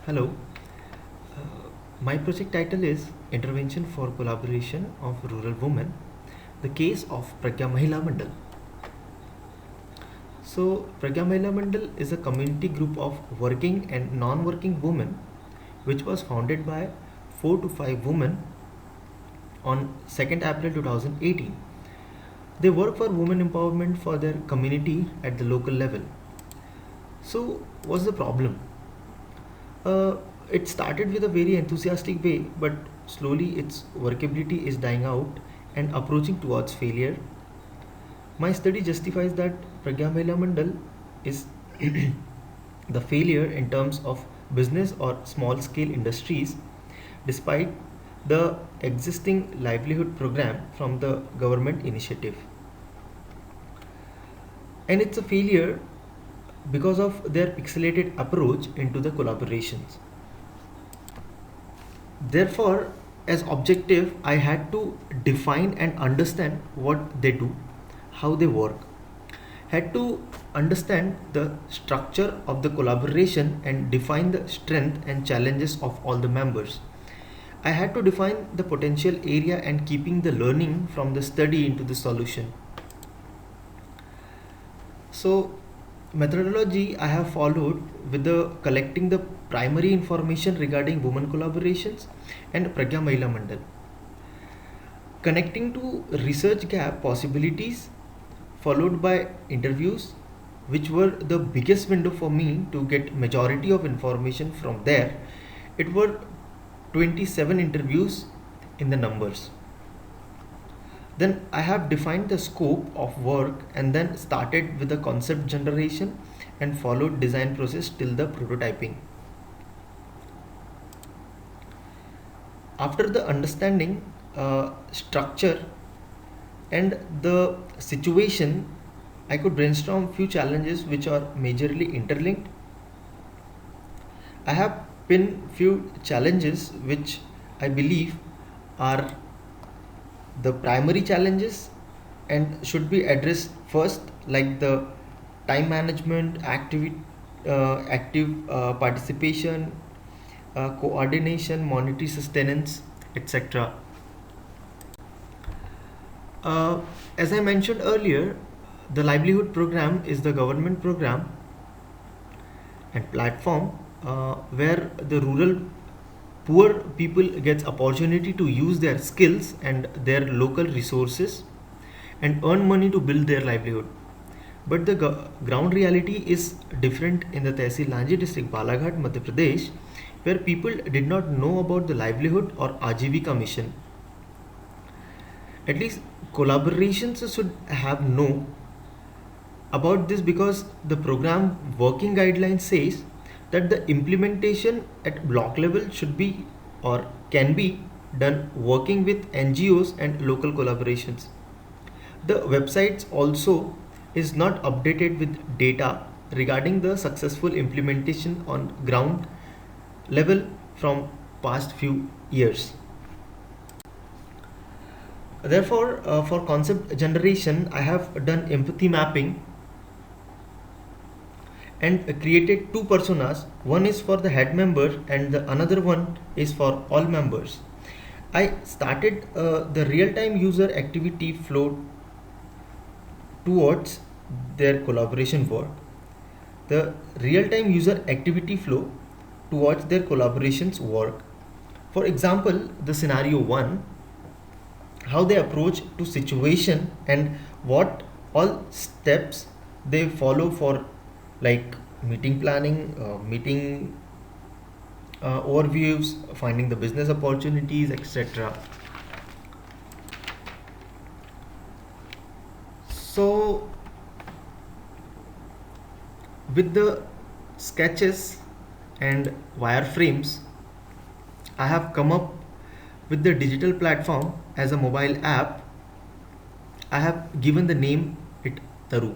Hello, my project title is Intervention for Collaboration of Rural Women, the case of Pragya Mahila Mandal. So, Pragya Mahila Mandal is a community group of working and non working women which was founded by 4 to 5 women on 2nd April 2018. They work for women empowerment for their community at the local level. So, what's the problem? Uh, it started with a very enthusiastic way, but slowly its workability is dying out and approaching towards failure. My study justifies that Pragya Mahila Mandal is the failure in terms of business or small scale industries, despite the existing livelihood program from the government initiative. And it's a failure because of their pixelated approach into the collaborations. Therefore, as objective, I had to define and understand what they do, how they work. Had to understand the structure of the collaboration and define the strength and challenges of all the members. I had to define the potential area and keeping the learning from the study into the solution. So, methodology I have followed with the collecting the primary information regarding women collaborations and Pragya Mahila Mandal. Connecting to research gap possibilities followed by interviews which were the biggest window for me to get majority of information from there. It were 27 interviews in the numbers. Then I have defined the scope of work and then started with the concept generation and followed design process till the prototyping. After the understanding structure and the situation, I could brainstorm few challenges which are majorly interlinked. I have pinned few challenges which I believe are the primary challenges and should be addressed first, like the time management, active participation, coordination, monetary sustenance, etc. Uh, as I mentioned earlier, the livelihood program is the government program and platform where the rural poor people gets opportunity to use their skills and their local resources and earn money to build their livelihood. But the ground reality is different in the Tehsil Lanji district, Balaghat, Madhya Pradesh, where people did not know about the livelihood or Ajivika mission. At least collaborations should have know about this because the program working guidelines says that the implementation at block level should be or can be done working with NGOs and local collaborations. The websites also is not updated with data regarding the successful implementation on ground level from past few years. Therefore, for concept generation, I have done empathy mapping and created two personas. One is for the head member and the another one is for all members. I started the real-time user activity flow towards their collaboration work. The real-time user activity flow towards their collaborations work. For example, the scenario 1, how they approach to situation and what all steps they follow for, like meeting planning, meeting overviews, finding the business opportunities, etc. So with the sketches and wireframes, I have come up with the digital platform as a mobile app. I have given the name it Taru.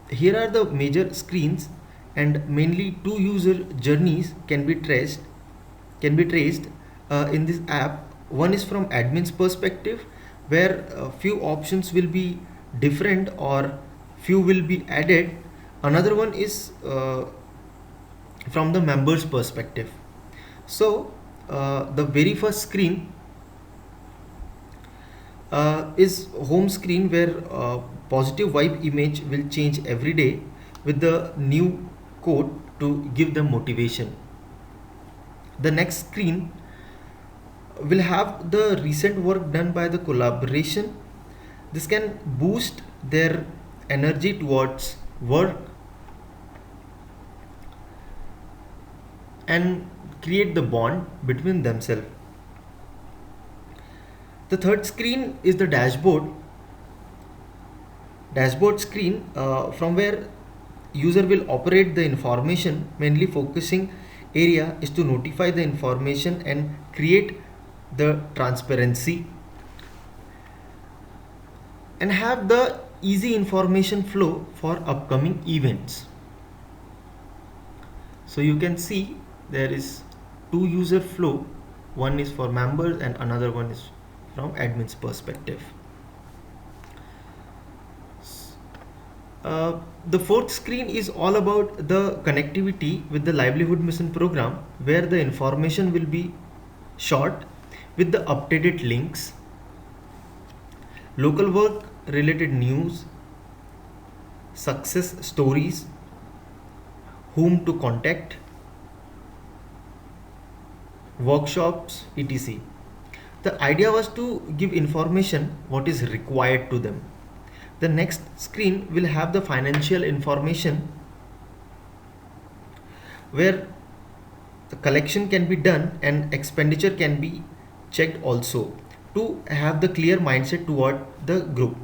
Here are the major screens and mainly two user journeys can be traced in this app. One is from admin's perspective where few options will be different or few will be added. Another one is from the members perspective. So the very first screen is home screen, where positive vibe image will change every day with the new quote to give them motivation. The next screen will have the recent work done by the collaboration. This can boost their energy towards work and create the bond between themselves. The third screen is the dashboard screen, from where user will operate the information. Mainly focusing area is to notify the information and create the transparency, and have the easy information flow for upcoming events. So you can see there is two user flow, one is for members and another one is from admin's perspective. The fourth screen is all about the connectivity with the livelihood mission program, where the information will be short with the updated links, local work related news, success stories, whom to contact, workshops, etc. The idea was to give information what is required to them. The next screen will have the financial information, where the collection can be done and expenditure can be checked also, to have the clear mindset toward the group.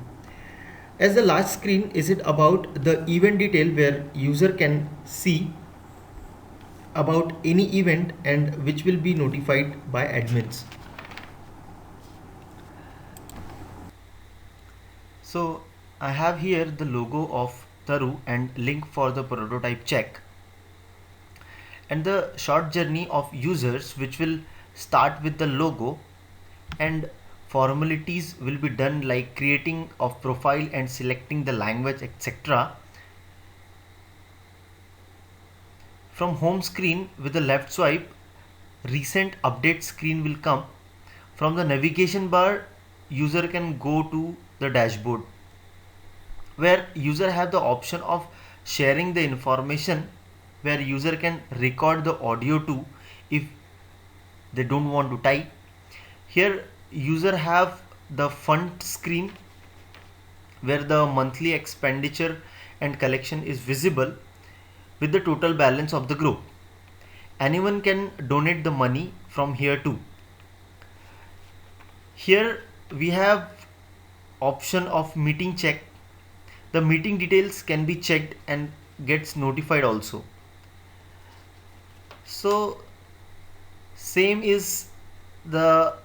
As the last screen is it about the event detail, where user can see about any event and which will be notified by admins. So I have here the logo of Taru and link for the prototype check, and the short journey of users, which will start with the logo, and formalities will be done like creating of profile and selecting the language, etc. From home screen with the left swipe, recent update screen will come. From the navigation bar, user can go to the dashboard, where user have the option of sharing the information, where user can record the audio too if they don't want to type. Here user have the fund screen, where the monthly expenditure and collection is visible with the total balance of the group. Anyone can donate the money from here too. Here we have option of meeting check. The meeting details can be checked and gets notified also. So same is the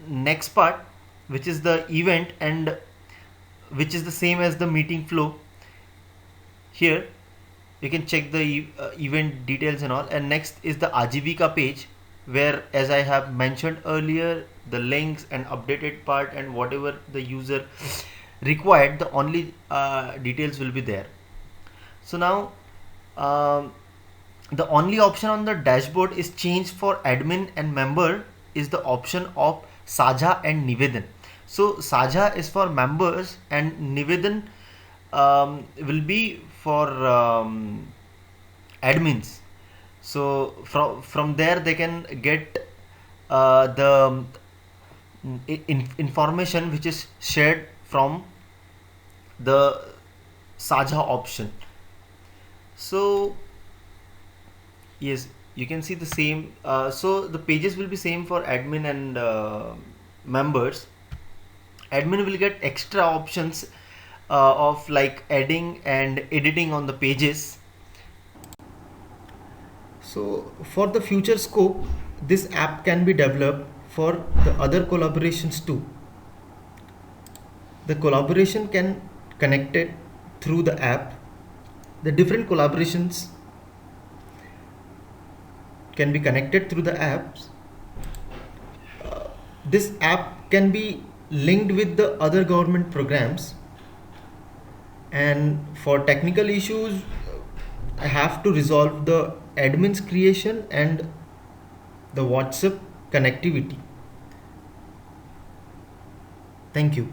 next part, which is the event, and which is the same as the meeting flow. Here you can check the event details and all. And next is the Ajivika page, where, as I have mentioned earlier, the links and updated part and whatever the user required, the only details will be there. So now the only option on the dashboard is changed for admin and member is the option of Saja and Nivedan. So Saja is for members and Nivedan will be for admins. So from there they can get the information which is shared from the Saja option. So yes, you can see the same. So the pages will be same for admin and members. Admin will get extra options of like adding and editing on the pages. So for the future scope, this app can be developed for the other collaborations too. The collaboration can connect it through the app. The different collaborations can be connected through the apps. This app can be linked with the other government programs, and for technical issues I have to resolve the admin's creation and the WhatsApp connectivity. Thank you.